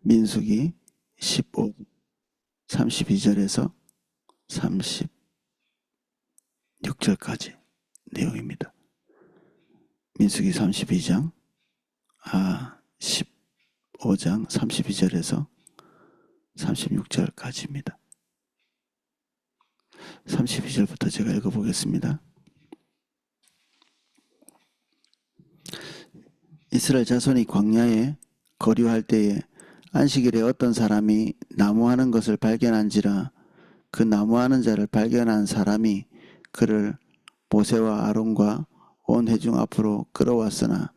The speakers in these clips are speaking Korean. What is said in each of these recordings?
민수기 15, 32절에서 36절까지 내용입니다. 민수기 32장, 15장 32절에서 36절까지입니다. 32절부터 제가 읽어보겠습니다. 이스라엘 자손이 광야에 거류할 때에 안식일에 어떤 사람이 나무하는 것을 발견한지라. 그 나무하는 자를 발견한 사람이 그를 모세와 아론과 온 회중 앞으로 끌어왔으나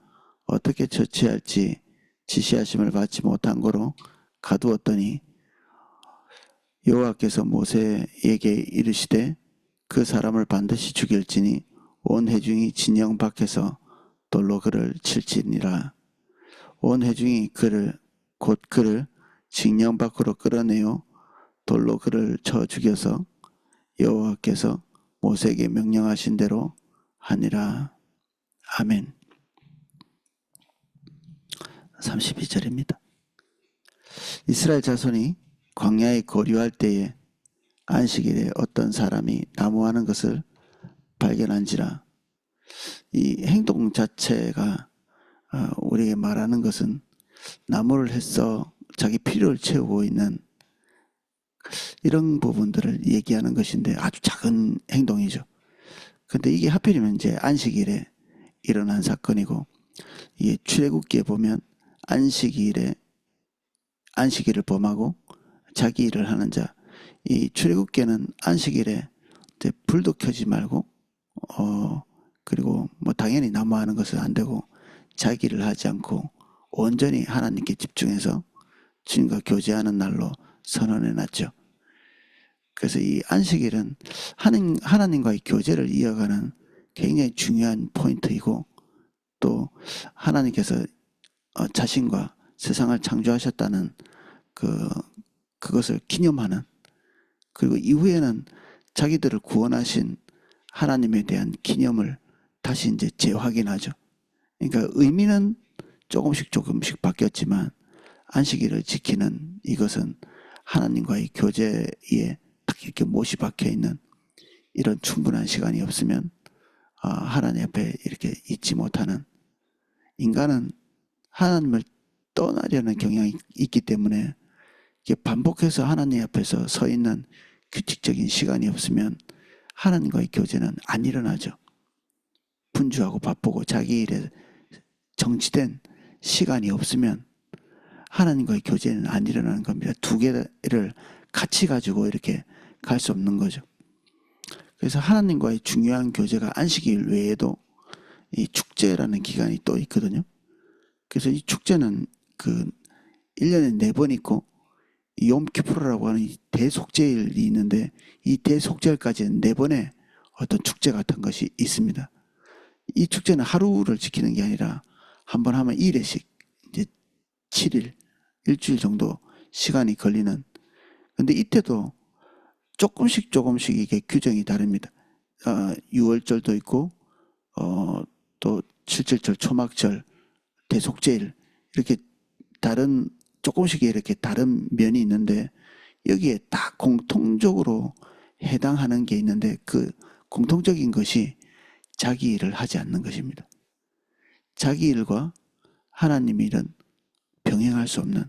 어떻게 처치할지 지시하심을 받지 못한 거로 가두었더니 여호와께서 모세에게 이르시되 그 사람을 반드시 죽일지니 온 회중이 진영 밖에서 돌로 그를 칠지니라. 온 회중이 곧 그를 진영 밖으로 끌어내어 돌로 그를 쳐 죽여서 여호와께서 모세에게 명령하신 대로 하니라. 아멘. 32절입니다. 이스라엘 자손이 광야에 거류할 때에 안식일에 어떤 사람이 나무하는 것을 발견한지라. 이 행동 자체가 우리에게 말하는 것은 나무를 해서 자기 필요를 채우고 있는 이런 부분들을 얘기하는 것인데 아주 작은 행동이죠. 근데 이게 하필이면 이제 안식일에 일어난 사건이고, 이게 출애굽기에 보면 안식일을 범하고 자기 일을 하는 자, 이 출애굽기에는 안식일에 이제 불도 켜지 말고 그리고 뭐 당연히 나무하는 것은 안 되고 자기 일을 하지 않고 온전히 하나님께 집중해서 주님과 교제하는 날로 선언해놨죠. 그래서 이 안식일은 하나님과의 교제를 이어가는 굉장히 중요한 포인트이고, 또 하나님께서 자신과 세상을 창조하셨다는 그것을 기념하는, 그리고 이후에는 자기들을 구원하신 하나님에 대한 기념을 다시 이제 재확인하죠. 그러니까 의미는 조금씩 바뀌었지만 안식일을 지키는 이것은 하나님과의 교제에 딱 이렇게 못이 박혀 있는 이런 충분한 시간이 없으면 하나님 앞에 이렇게 있지 못하는, 인간은 하나님을 떠나려는 경향이 있기 때문에 이게 반복해서 하나님 앞에서 서 있는 규칙적인 시간이 없으면 하나님과의 교제는 안 일어나죠. 분주하고 바쁘고 자기 일에 정치된 시간이 없으면 하나님과의 교제는 안 일어나는 겁니다. 두 개를 같이 가지고 이렇게 갈 수 없는 거죠. 그래서 하나님과의 중요한 교제가 안식일 외에도 이 축제라는 기간이 또 있거든요. 그래서 이 축제는 1년에 4번 있고, 욤키푸르라고 하는 이 대속죄일이 있는데, 이 대속죄일까지는 4번의 어떤 축제 같은 것이 있습니다. 이 축제는 하루를 지키는 게 아니라 한 번 하면 1회씩 이제 7일, 일주일 정도 시간이 걸리는. 근데 이때도 조금씩 이게 규정이 다릅니다. 6월절도 있고, 또 7.7절, 초막절, 대속죄일, 이렇게 조금씩 이렇게 다른 면이 있는데, 여기에 다 공통적으로 해당하는 게 있는데, 그 공통적인 것이 자기 일을 하지 않는 것입니다. 자기 일과 하나님 일은 병행할 수 없는,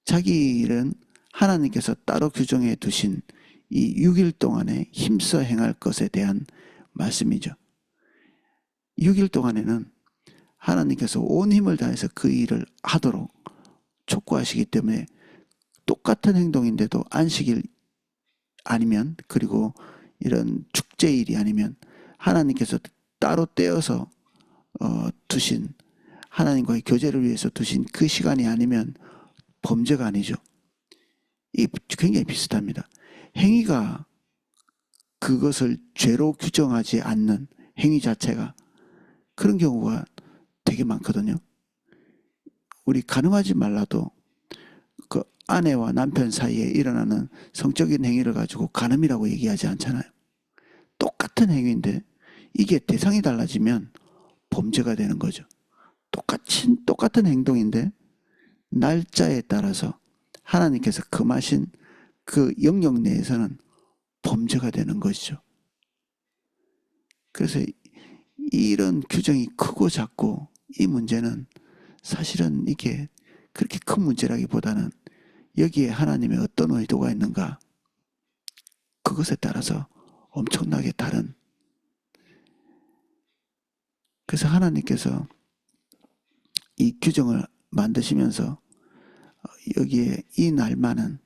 자기 일은 하나님께서 따로 규정해 두신 이 6일 동안에 힘써 행할 것에 대한 말씀이죠. 6일 동안에는 하나님께서 온 힘을 다해서 그 일을 하도록 촉구하시기 때문에 똑같은 행동인데도 안식일 아니면, 그리고 이런 축제일이 아니면 하나님께서 따로 떼어서 두신, 하나님과의 교제를 위해서 두신 그 시간이 아니면 범죄가 아니죠. 이게 굉장히 비슷합니다. 행위가 그것을 죄로 규정하지 않는 행위 자체가, 그런 경우가 되게 많거든요. 우리 가늠하지 말라도 그 아내와 남편 사이에 일어나는 성적인 행위를 가지고 간음이라고 얘기하지 않잖아요. 똑같은 행위인데 이게 대상이 달라지면 범죄가 되는 거죠. 똑같은 행동인데 날짜에 따라서 하나님께서 금하신 그 영역 내에서는 범죄가 되는 것이죠. 그래서 이런 규정이 크고 작고 이 문제는 사실은 이게 그렇게 큰 문제라기보다는 여기에 하나님의 어떤 의도가 있는가, 그것에 따라서 엄청나게 다른. 그래서 하나님께서 이 규정을 만드시면서 여기에 이 날만은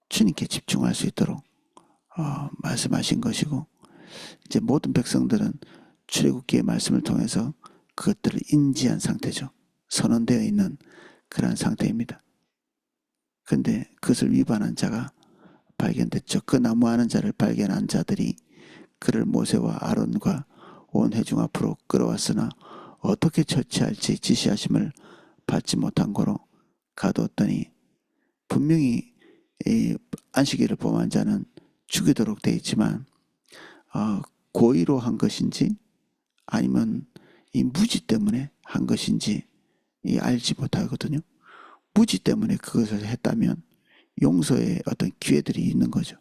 주님께 집중할 수 있도록 말씀하신 것이고, 이제 모든 백성들은 출애굽기의 말씀을 통해서 그것들을 인지한 상태죠. 선언되어 있는 그러한 상태입니다. 근데 그것을 위반한 자가 발견됐죠. 그 나무하는 자를 발견한 자들이 그를 모세와 아론과 온 회중 앞으로 끌어왔으나 어떻게 처치할지 지시하심을 받지 못한 거로 가두었더니, 분명히 이 안식일을 범한 자는 죽이도록 되어 있지만 고의로 한 것인지 아니면 이 무지 때문에 한 것인지 알지 못하거든요. 무지 때문에 그것을 했다면 용서의 어떤 기회들이 있는 거죠.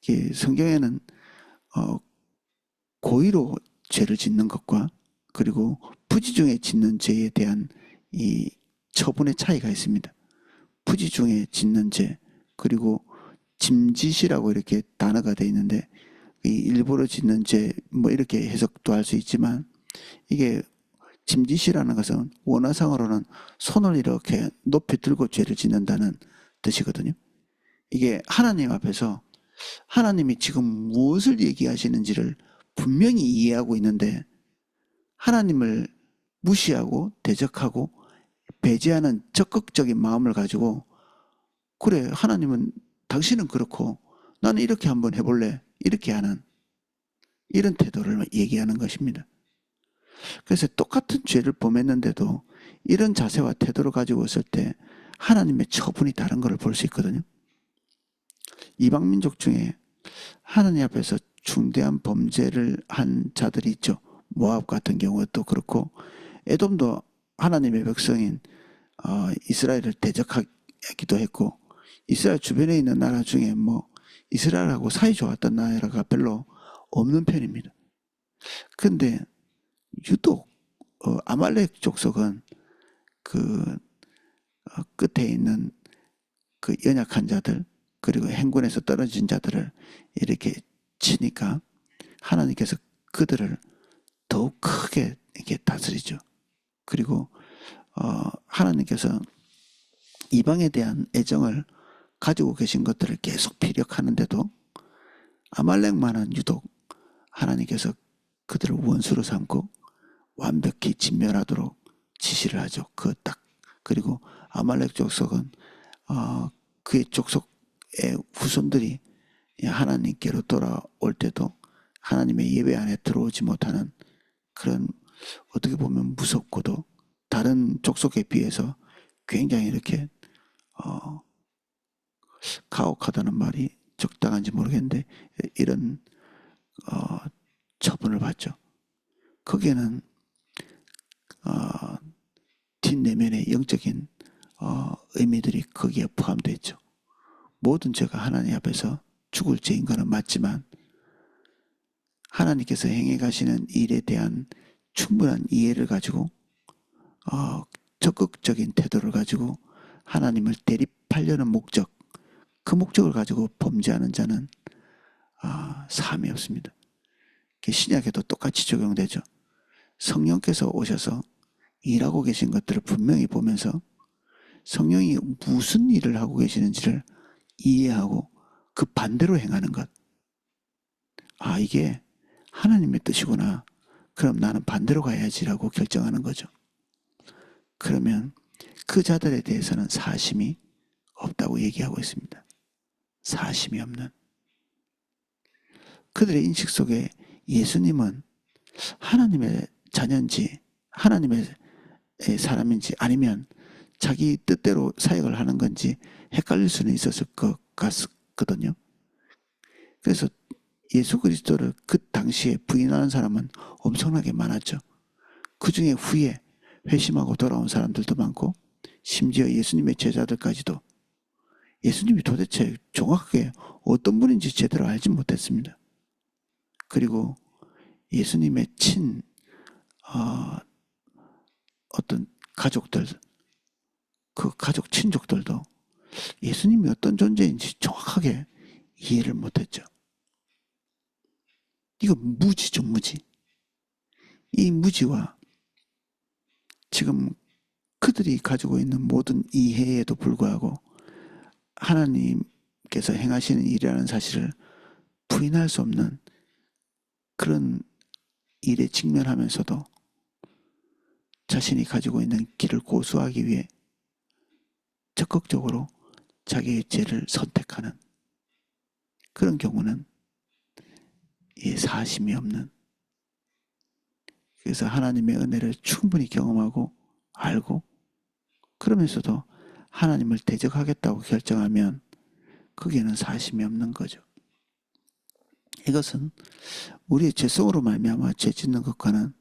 이게 성경에는 고의로 죄를 짓는 것과 그리고 부지 중에 짓는 죄에 대한 이 처분의 차이가 있습니다. 부지 중에 짓는 죄, 그리고 짐짓이라고 이렇게 단어가 되어 있는데, 이 일부러 짓는 죄 뭐 이렇게 해석도 할 수 있지만, 이게 짐짓이라는 것은 원어상으로는 손을 이렇게 높이 들고 죄를 짓는다는 뜻이거든요. 이게 하나님 앞에서 하나님이 지금 무엇을 얘기하시는지를 분명히 이해하고 있는데 하나님을 무시하고 대적하고 배제하는 적극적인 마음을 가지고, 그래 하나님은 당신은 그렇고 나는 이렇게 한번 해볼래, 이렇게 하는 이런 태도를 얘기하는 것입니다. 그래서 똑같은 죄를 범했는데도 이런 자세와 태도를 가지고 있을 때 하나님의 처분이 다른 것을 볼 수 있거든요. 이방민족 중에 하나님 앞에서 중대한 범죄를 한 자들이 있죠. 모압 같은 경우도 그렇고, 에돔도 하나님의 백성인 이스라엘을 대적하기도 했고, 이스라엘 주변에 있는 나라 중에 뭐 이스라엘하고 사이 좋았던 나라가 별로 없는 편입니다. 근데 유독 아말렉 족속은 그 끝에 있는 그 연약한 자들, 그리고 행군에서 떨어진 자들을 이렇게 치니까 하나님께서 그들을 더욱 크게 이렇게 다스리죠. 그리고 하나님께서 이방에 대한 애정을 가지고 계신 것들을 계속 피력하는데도 아말렉만은 유독 하나님께서 그들을 원수로 삼고 완벽히 진멸하도록 지시를 하죠. 그리고 아말렉 족속은 그의 족속의 후손들이 하나님께로 돌아올 때도 하나님의 예배 안에 들어오지 못하는 그런, 어떻게 보면 무섭고도 다른 족속에 비해서 굉장히 이렇게 가혹하다는 말이 적당한지 모르겠는데 이런 처분을 받죠. 거기에는 뒷내면의 영적인 의미들이 거기에 포함되어 있죠. 모든 죄가 하나님 앞에서 죽을 죄인 것은 맞지만 하나님께서 행해 가시는 일에 대한 충분한 이해를 가지고 적극적인 태도를 가지고 하나님을 대립하려는 목적, 그 목적을 가지고 범죄하는 자는 사함이 없습니다. 신약에도 똑같이 적용되죠. 성령께서 오셔서 일하고 계신 것들을 분명히 보면서 성령이 무슨 일을 하고 계시는지를 이해하고 그 반대로 행하는 것. 이게 하나님의 뜻이구나. 그럼 나는 반대로 가야지라고 결정하는 거죠. 그러면 그 자들에 대해서는 사심이 없다고 얘기하고 있습니다. 사심이 없는. 그들의 인식 속에 예수님은 하나님의 자녀인지 하나님의 사람인지 아니면 자기 뜻대로 사역을 하는 건지 헷갈릴 수는 있었을 것 같거든요. 그래서 예수 그리스도를 그 당시에 부인하는 사람은 엄청나게 많았죠. 그 중에 후에 회심하고 돌아온 사람들도 많고 심지어 예수님의 제자들까지도 예수님이 도대체 정확하게 어떤 분인지 제대로 알지 못했습니다. 그리고 예수님의 어떤 가족들, 그 가족 친족들도 예수님이 어떤 존재인지 정확하게 이해를 못했죠. 이거 무지죠, 무지. 이 무지와 지금 그들이 가지고 있는 모든 이해에도 불구하고 하나님께서 행하시는 일이라는 사실을 부인할 수 없는 그런 일에 직면하면서도 자신이 가지고 있는 길을 고수하기 위해 적극적으로 자기의 죄를 선택하는 그런 경우는 사심이 없는, 그래서 하나님의 은혜를 충분히 경험하고 알고 그러면서도 하나님을 대적하겠다고 결정하면 거기에는 사심이 없는 거죠. 이것은 우리의 죄성으로 말미암아 죄 짓는 것과는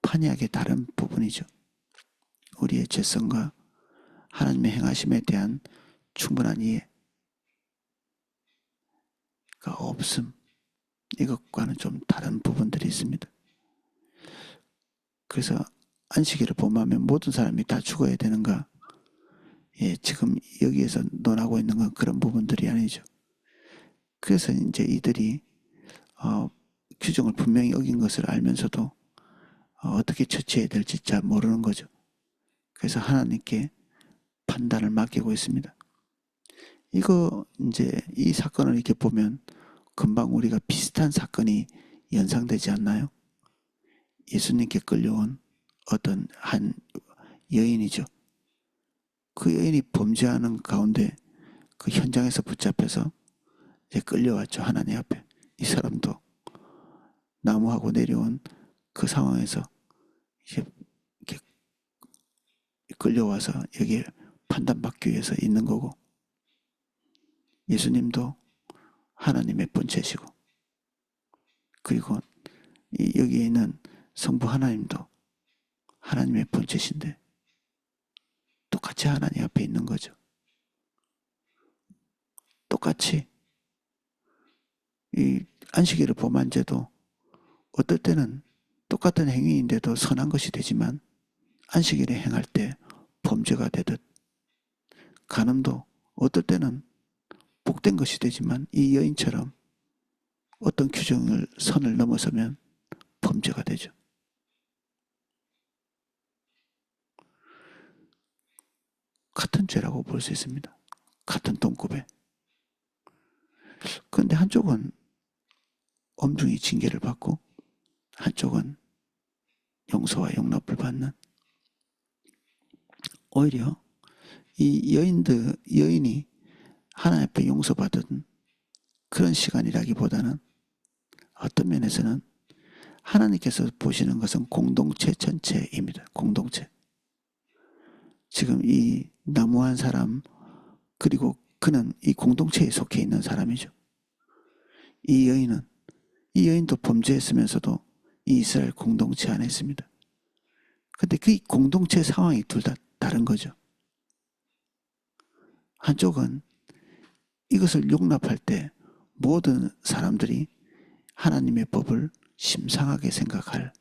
판이하게 다른 부분이죠. 우리의 죄성과 하나님의 행하심에 대한 충분한 이해가 없음, 이것과는 좀 다른 부분들이 있습니다. 그래서 안식일을 범하면 모든 사람이 다 죽어야 되는가? 지금 여기에서 논하고 있는 건 그런 부분들이 아니죠. 그래서 이제 이들이 규정을 분명히 어긴 것을 알면서도 어떻게 처치해야 될지 잘 모르는 거죠. 그래서 하나님께 판단을 맡기고 있습니다. 이거 이제 이 사건을 이렇게 보면 금방 우리가 비슷한 사건이 연상되지 않나요? 예수님께 끌려온 어떤 한 여인이죠. 그 여인이 범죄하는 가운데 그 현장에서 붙잡혀서 이제 끌려왔죠. 하나님 앞에. 이 사람도 나무하고 내려온 그 상황에서 이제 이렇게 끌려와서 여기에 판단받기 위해서 있는 거고, 예수님도 하나님의 본체시고, 그리고 여기에 있는 성부 하나님도 하나님의 본체신데 똑같이 하나님 앞에 있는 거죠. 똑같이 이 안식일을 범한 죄도 어떨 때는 똑같은 행위인데도 선한 것이 되지만 안식일에 행할 때 범죄가 되듯, 간음도 어떨 때는 복된 것이 되지만 이 여인처럼 어떤 규정을 선을 넘어서면 범죄가 되죠. 같은 죄라고 볼 수 있습니다. 같은 동급에. 그런데 한쪽은 엄중히 징계를 받고 한쪽은 용서와 용납을 받는, 오히려 이 여인이 하나님 앞에 용서받은 그런 시간이라기보다는 어떤 면에서는 하나님께서 보시는 것은 공동체 전체입니다. 공동체. 지금 이 나무한 사람, 그리고 그는 이 공동체에 속해 있는 사람이죠. 이 여인도 범죄했으면서도 이 이스라엘 공동체 안에 있습니다. 근데 그 공동체 상황이 둘 다 다른 거죠. 한쪽은 이것을 용납할 때 모든 사람들이 하나님의 법을 심상하게 생각할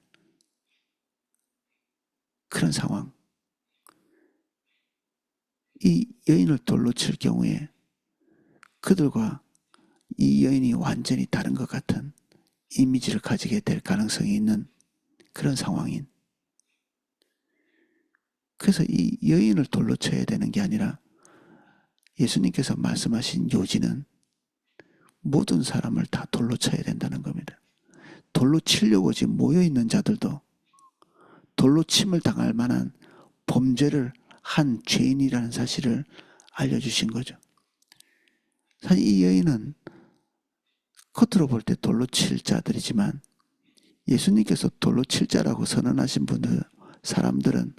그런 상황. 이 여인을 돌로 칠 경우에 그들과 이 여인이 완전히 다른 것 같은 이미지를 가지게 될 가능성이 있는 그런 상황인. 그래서 이 여인을 돌로 쳐야 되는 게 아니라 예수님께서 말씀하신 요지는 모든 사람을 다 돌로 쳐야 된다는 겁니다. 돌로 치려고 지금 모여있는 자들도 돌로 침을 당할 만한 범죄를 한 죄인이라는 사실을 알려주신 거죠. 사실 이 여인은 겉으로 볼 때 돌로 칠 자들이지만 예수님께서 돌로 칠 자라고 선언하신 사람들은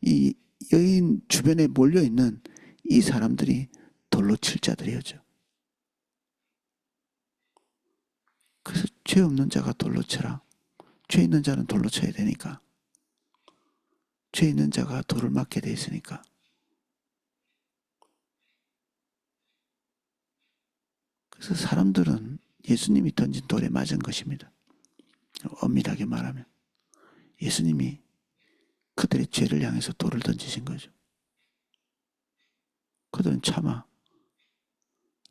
이 여인 주변에 몰려있는 이 사람들이 돌로 칠 자들이었죠. 그래서 죄 없는 자가 돌로 쳐라. 죄 있는 자는 돌로 쳐야 되니까. 죄 있는 자가 돌을 맞게 돼 있으니까. 그래서 사람들은 예수님이 던진 돌에 맞은 것입니다. 엄밀하게 말하면 예수님이 그들의 죄를 향해서 돌을 던지신 거죠. 그들은 차마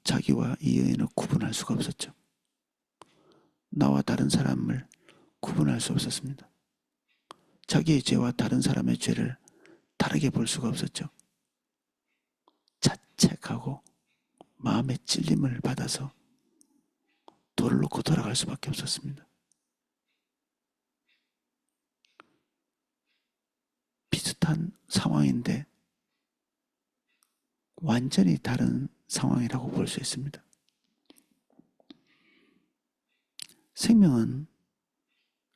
자기와 이 여인을 구분할 수가 없었죠. 나와 다른 사람을 구분할 수 없었습니다. 자기의 죄와 다른 사람의 죄를 다르게 볼 수가 없었죠. 자책하고 마음의 찔림을 받아서 돌을 놓고 돌아갈 수밖에 없었습니다. 비슷한 상황인데 완전히 다른 상황이라고 볼 수 있습니다. 생명은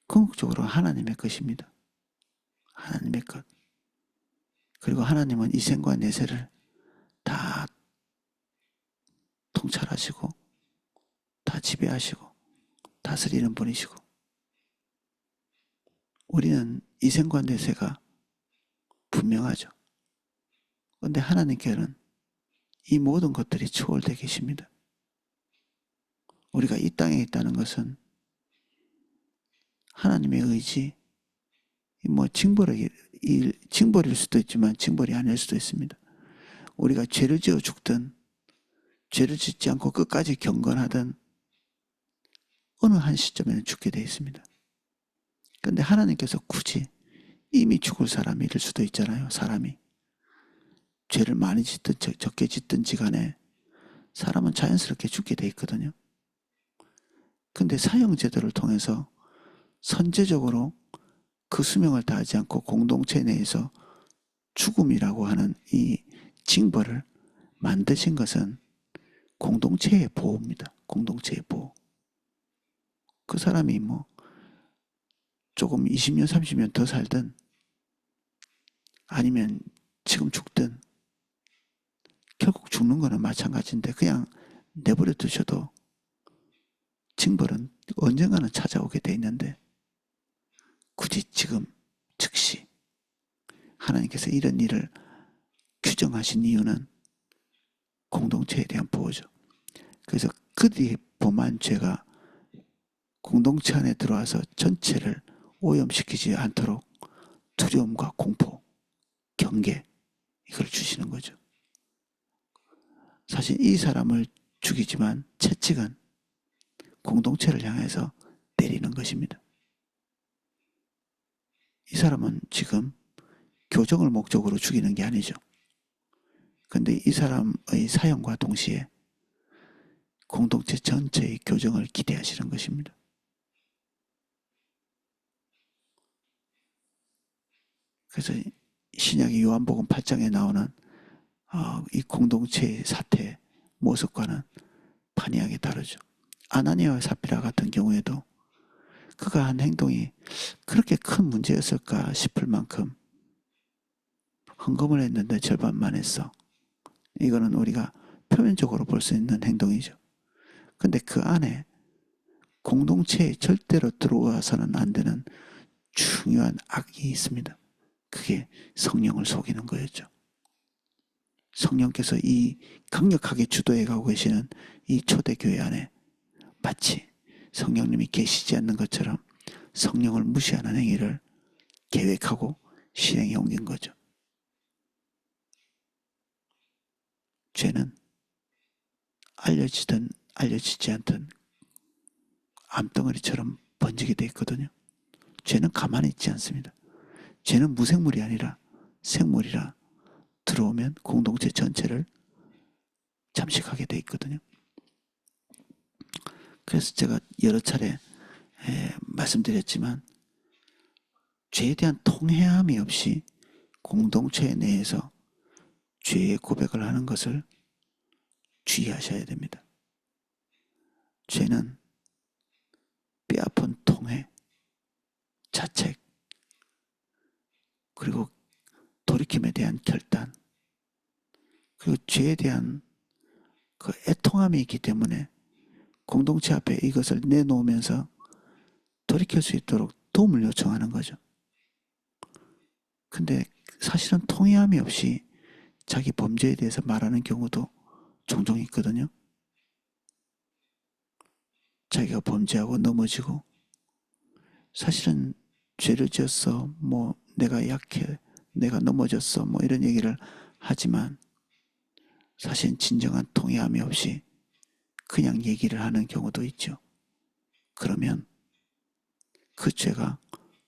궁극적으로 하나님의 것입니다. 하나님의 것. 그리고 하나님은 이 생과 내세를 다 통찰하시고 다 지배하시고 다스리는 분이시고 우리는 이 생과 내세가 분명하죠. 그런데 하나님께는 이 모든 것들이 초월되어 계십니다. 우리가 이 땅에 있다는 것은 하나님의 의지, 징벌일 수도 있지만 징벌이 아닐 수도 있습니다. 우리가 죄를 지어 죽든 죄를 짓지 않고 끝까지 경건하든 어느 한 시점에는 죽게 되어 있습니다. 그런데 하나님께서 굳이 이미 죽을 사람일 수도 있잖아요. 사람이 죄를 많이 짓든 적게 짓든지 간에 사람은 자연스럽게 죽게 되어 있거든요. 근데 사형제도를 통해서 선제적으로 그 수명을 다하지 않고 공동체 내에서 죽음이라고 하는 이 징벌을 만드신 것은 공동체의 보호입니다. 공동체의 보호. 그 사람이 조금 20년 30년 더 살든 아니면 지금 죽든 결국 죽는 거는 마찬가지인데 그냥 내버려 두셔도 징벌은 언젠가는 찾아오게 돼 있는데 굳이 지금 즉시 하나님께서 이런 일을 규정하신 이유는 공동체에 대한 보호죠. 그래서 그들이 범한 죄가 공동체 안에 들어와서 전체를 오염시키지 않도록 두려움과 공포, 경계 이걸 주시는 거죠. 사실 이 사람을 죽이지만 채찍은 공동체를 향해서 때리는 것입니다. 이 사람은 지금 교정을 목적으로 죽이는 게 아니죠. 그런데 이 사람의 사형과 동시에 공동체 전체의 교정을 기대하시는 것입니다. 그래서 신약의 요한복음 8장에 나오는 이 공동체의 사태 모습과는 판이하게 다르죠. 아나니아와 삽비라 같은 경우에도 그가 한 행동이 그렇게 큰 문제였을까 싶을 만큼 헌금을 했는데 절반만 했어. 이거는 우리가 표면적으로 볼 수 있는 행동이죠. 근데 그 안에 공동체에 절대로 들어와서는 안 되는 중요한 악이 있습니다. 그게 성령을 속이는 거였죠. 성령께서 이 강력하게 주도해 가고 계시는 이 초대교회 안에 마치 성령님이 계시지 않는 것처럼 성령을 무시하는 행위를 계획하고 실행에 옮긴 거죠. 죄는 알려지든 알려지지 않든 암덩어리처럼 번지게 돼 있거든요. 죄는 가만히 있지 않습니다. 죄는 무생물이 아니라 생물이라 들어오면 공동체 전체를 잠식하게 돼 있거든요. 그래서 제가 여러 차례 말씀드렸지만 죄에 대한 통회함이 없이 공동체 내에서 죄의 고백을 하는 것을 주의하셔야 됩니다. 죄는 뼈아픈 통회, 자책, 그리고 돌이킴에 대한 결단, 그리고 죄에 대한 그 애통함이 있기 때문에 공동체 앞에 이것을 내놓으면서 돌이킬 수 있도록 도움을 요청하는 거죠. 근데 사실은 통회함이 없이 자기 범죄에 대해서 말하는 경우도 종종 있거든요. 자기가 범죄하고 넘어지고 사실은 죄를 지었어, 뭐 내가 약해, 내가 넘어졌어, 뭐 이런 얘기를 하지만 사실 진정한 통회함이 없이 그냥 얘기를 하는 경우도 있죠. 그러면 그 죄가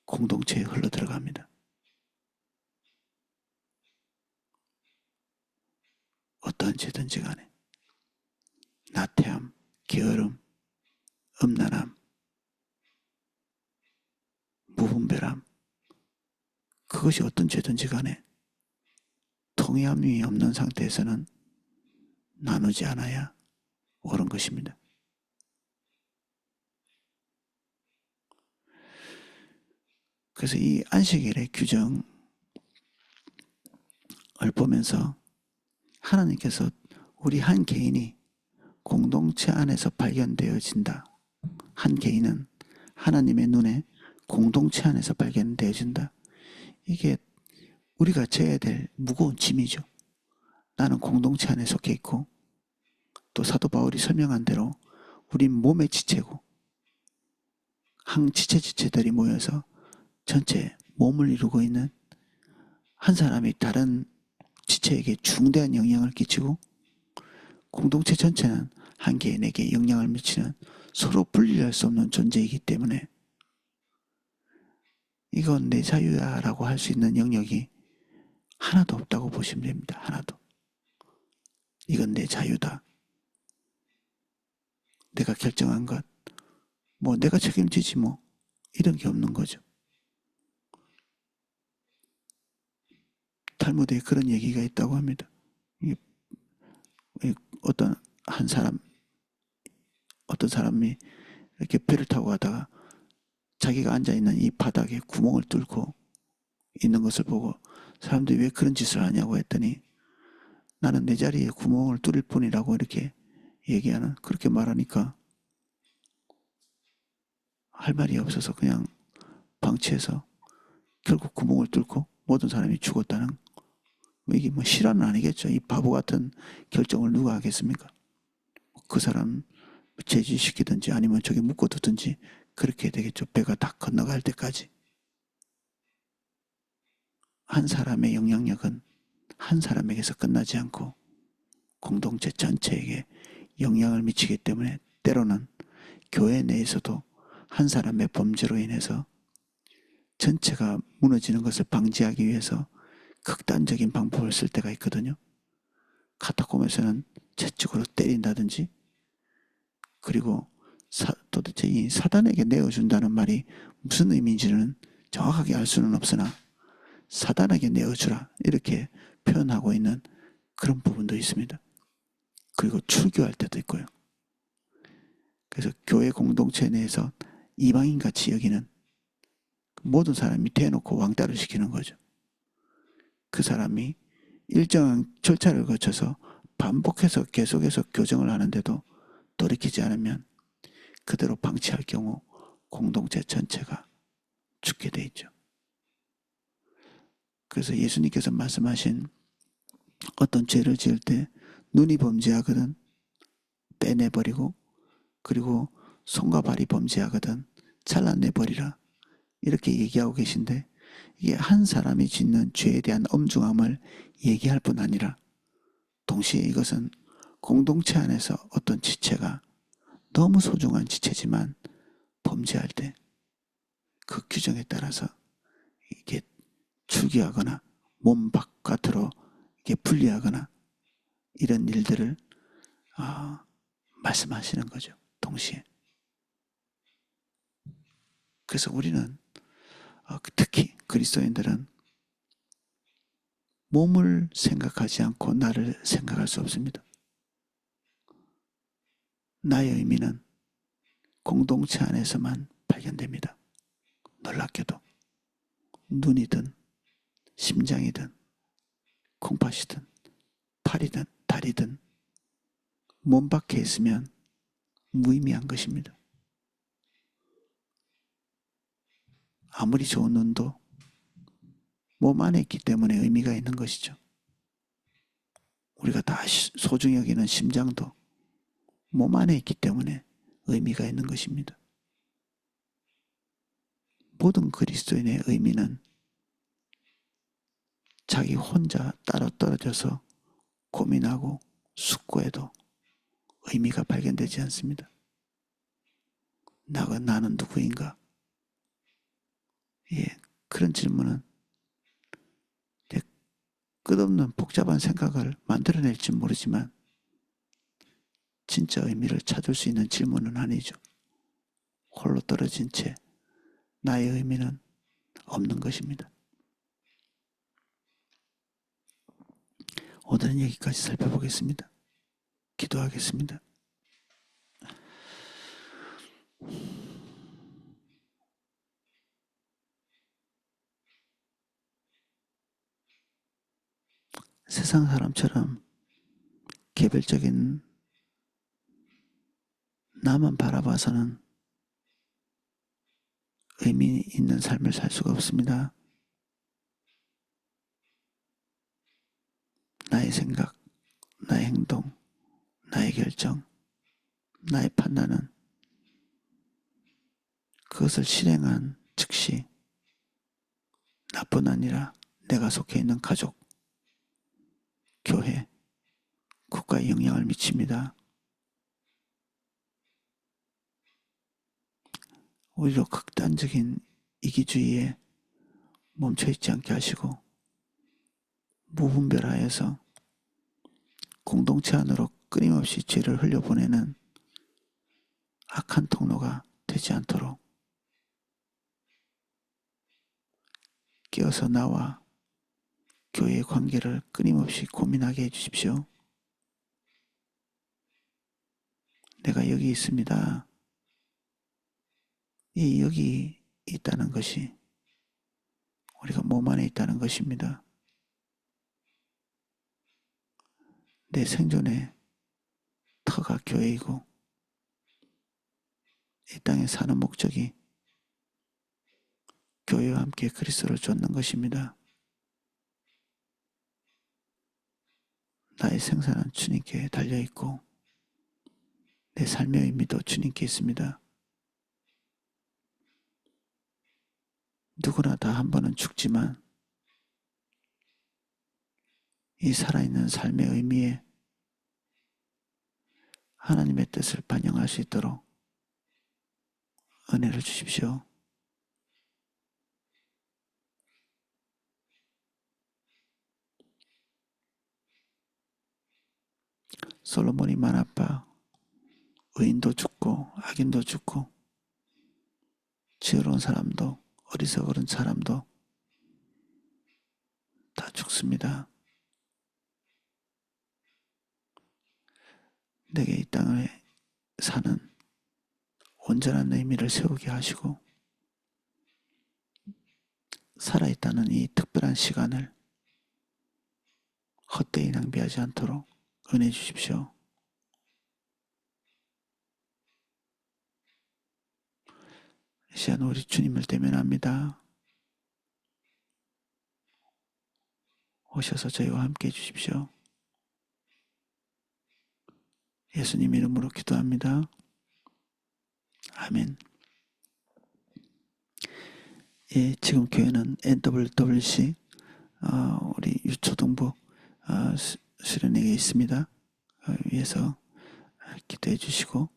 공동체에 흘러 들어갑니다. 어떠한 죄든지 간에 나태함, 게으름, 음란함, 무분별함, 그것이 어떤 죄든지 간에 통회함이 없는 상태에서는 나누지 않아야 옳은 것입니다. 그래서 이 안식일의 규정을 보면서 하나님께서 우리 한 개인이 공동체 안에서 발견되어진다. 한 개인은 하나님의 눈에 공동체 안에서 발견되어진다. 이게 우리가 져야 될 무거운 짐이죠. 나는 공동체 안에 속해 있고 또 사도 바울이 설명한 대로 우린 몸의 지체고 한 지체들이 모여서 전체 몸을 이루고 있는 한 사람이 다른 지체에게 중대한 영향을 끼치고 공동체 전체는 한 개인에게 영향을 미치는 서로 분리할 수 없는 존재이기 때문에 이건 내 자유야 라고 할 수 있는 영역이 하나도 없다고 보시면 됩니다. 하나도. 이건 내 자유다. 내가 결정한 것. 뭐 내가 책임지지 뭐. 이런 게 없는 거죠. 탈무드에 그런 얘기가 있다고 합니다. 어떤 사람이 이렇게 배를 타고 가다가 자기가 앉아있는 이 바닥에 구멍을 뚫고 있는 것을 보고 사람들이 왜 그런 짓을 하냐고 했더니 나는 내 자리에 구멍을 뚫을 뿐이라고 이렇게 얘기하는, 그렇게 말하니까 할 말이 없어서 그냥 방치해서 결국 구멍을 뚫고 모든 사람이 죽었다는, 이게 뭐 실화는 아니겠죠. 이 바보 같은 결정을 누가 하겠습니까? 그 사람 제지시키든지 아니면 저기 묶어두든지 그렇게 되겠죠. 배가 다 건너갈 때까지. 한 사람의 영향력은 한 사람에게서 끝나지 않고 공동체 전체에게 영향을 미치기 때문에 때로는 교회 내에서도 한 사람의 범죄로 인해서 전체가 무너지는 것을 방지하기 위해서 극단적인 방법을 쓸 때가 있거든요. 카타콤에서는 채찍으로 때린다든지, 그리고 도대체 이 사단에게 내어준다는 말이 무슨 의미인지는 정확하게 알 수는 없으나 사단에게 내어주라 이렇게 표현하고 있는 그런 부분도 있습니다. 그리고 출교할 때도 있고요. 그래서 교회 공동체 내에서 이방인같이 여기는 모든 사람이 대놓고 왕따를 시키는 거죠. 그 사람이 일정한 절차를 거쳐서 반복해서 계속해서 교정을 하는데도 돌이키지 않으면 그대로 방치할 경우 공동체 전체가 죽게 돼 있죠. 그래서 예수님께서 말씀하신 어떤 죄를 지을 때 눈이 범죄하거든 빼내버리고, 그리고 손과 발이 범죄하거든 잘라내버리라 이렇게 얘기하고 계신데, 이게 한 사람이 짓는 죄에 대한 엄중함을 얘기할 뿐 아니라 동시에 이것은 공동체 안에서 어떤 지체가 너무 소중한 지체지만 범죄할 때 그 규정에 따라서 이게 출기하거나 몸 바깥으로 이게 분리하거나 이런 일들을 말씀하시는 거죠. 동시에. 그래서 우리는 특히 그리스도인들은 몸을 생각하지 않고 나를 생각할 수 없습니다. 나의 의미는 공동체 안에서만 발견됩니다. 놀랍게도 눈이든 심장이든 콩팥이든 팔이든 다리든 몸 밖에 있으면 무의미한 것입니다. 아무리 좋은 눈도 몸 안에 있기 때문에 의미가 있는 것이죠. 우리가 다 소중히 여기는 심장도 몸 안에 있기 때문에 의미가 있는 것입니다. 모든 그리스도인의 의미는 자기 혼자 따로 떨어져서 고민하고 숙고해도 의미가 발견되지 않습니다. 나는 누구인가? 예, 그런 질문은 끝없는 복잡한 생각을 만들어낼지 모르지만 진짜 의미를 찾을 수 있는 질문은 아니죠. 홀로 떨어진 채 나의 의미는 없는 것입니다. 오늘은 여기까지 살펴보겠습니다. 기도하겠습니다. 세상 사람처럼 개별적인 나만 바라봐서는 의미 있는 삶을 살 수가 없습니다. 나의 생각, 나의 행동, 나의 결정, 나의 판단은 그것을 실행한 즉시 나뿐 아니라 내가 속해 있는 가족, 교회, 국가에 영향을 미칩니다. 오히려 극단적인 이기주의에 멈춰있지 않게 하시고 무분별하여서 공동체 안으로 끊임없이 죄를 흘려보내는 악한 통로가 되지 않도록 깨어서 나와 교회의 관계를 끊임없이 고민하게 해주십시오. 내가 여기 있습니다. 여기 있다는 것이 우리가 몸 안에 있다는 것입니다. 내 생존의 터가 교회이고 이 땅에 사는 목적이 교회와 함께 그리스도를 좇는 것입니다. 나의 생사는 주님께 달려있고 내 삶의 의미도 주님께 있습니다. 누구나 다 한 번은 죽지만 이 살아있는 삶의 의미에 하나님의 뜻을 반영할 수 있도록 은혜를 주십시오. 솔로몬이 만아빠 의인도 죽고 악인도 죽고 지혜로운 사람도 어리석은 사람도 다 죽습니다. 내게 이 땅에 사는 온전한 의미를 세우게 하시고 살아있다는 이 특별한 시간을 헛되이 낭비하지 않도록 은혜 주십시오. 이 시간 우리 주님을 대면합니다. 오셔서 저희와 함께 해주십시오. 예수님 이름으로 기도합니다. 아멘. 예, 지금 교회는 NWWC 우리 유초동부 수련회에 있습니다. 위해서 기도해 주시고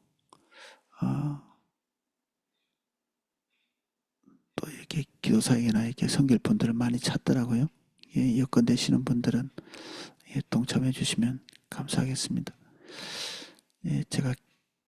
또 이렇게 기도사에게나 이렇게 섬길 분들을 많이 찾더라고요. 예, 여건 되시는 분들은 예, 동참해 주시면 감사하겠습니다. 예, 제가